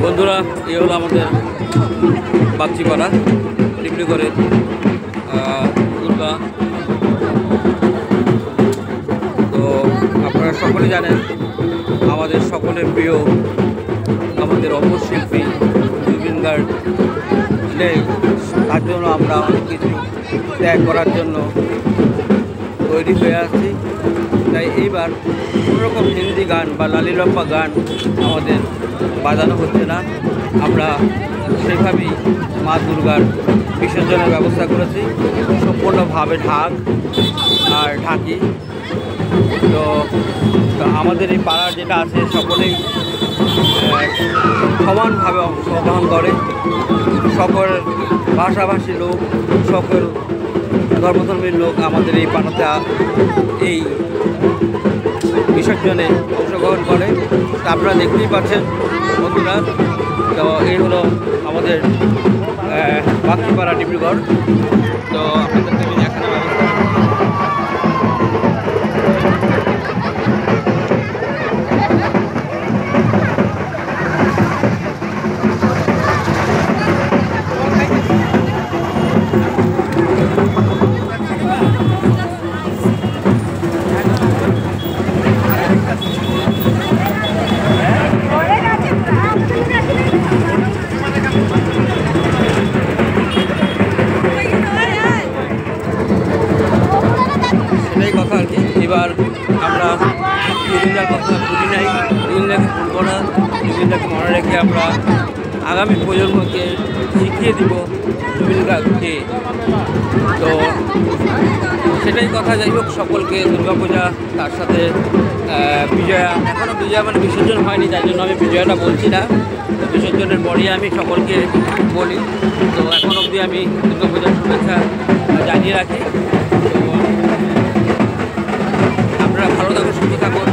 বন্ধুরা, এই হলো আমাদের বাগচিপাড়া ডিব্রুগড়ের দুর্গা। তো আপনারা সকলে জানেন আমাদের সকলের প্রিয় আমাদের অমর শিল্পী জুবিন গার্গ নেই, তার জন্য আমরা অনেক কিছু ত্যাগ করার জন্য তৈরি হয়ে আছি। তাই এইবার কোনোরকম হিন্দি গান বা লালিলপ্পা গান আমাদের বাজানো হচ্ছে না। আমরা সেভাবেই মা দুর্গার বিসর্জনের ব্যবস্থা করেছি, সম্পূর্ণভাবে ঢাকি। তো আমাদের এই পাড়ার যেটা আছে সকলেই সমানভাবে অংশগ্রহণ করে। সকল ভাষাভাষী লোক, সকল ধর্মধর্মীর লোক আমাদের এই পাড়াতে এই বিসর্জনে অংশগ্রহণ করে। তা আপনারা দেখতেই পাচ্ছেন বন্ধুরা। তো এই হলো আমাদের বাগচিপাড়া ডিব্রুগড়। তো আপনাদেরকে আমি দেখানোর ব্যবস্থা কথা আর কি। এবার আমরা জুবিনদার কথা ভুলি নাই, জুবিনদাকে ভুলব না। জুবিনদাকে মনে রেখে আমরা আগামী প্রজন্মকে শিখিয়ে দিব জুবিন গার্গকে। তো সেটাই কথা। যাই হোক, সকলকে দুর্গাপূজা, তার সাথে বিজয়া, এখনও বিজয়া মানে বিসর্জন হয়নি, তাই জন্য আমি বিজয়াটা বলছি না। তো বিসর্জনের পরই আমি সকলকে বলি। তো এখন অবধি আমি দুর্গাপূজার শুভেচ্ছা জানিয়ে রাখি। আপনারা ভালো থাকুন, সুস্থ থাকুন।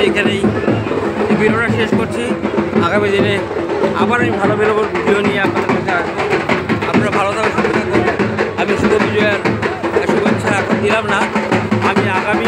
এখানেই ভিডিওটা শেষ করছি। আগামী দিনে আবার আমি ভালো ভালো ভিডিও নিয়ে আপনাদের কাছে আসবো। আপনারা ভালো থাকুন, সুস্থ থাকুন। আমি শুভ বিজয়ার শুভেচ্ছা এখন দিলাম না, আমি আগামী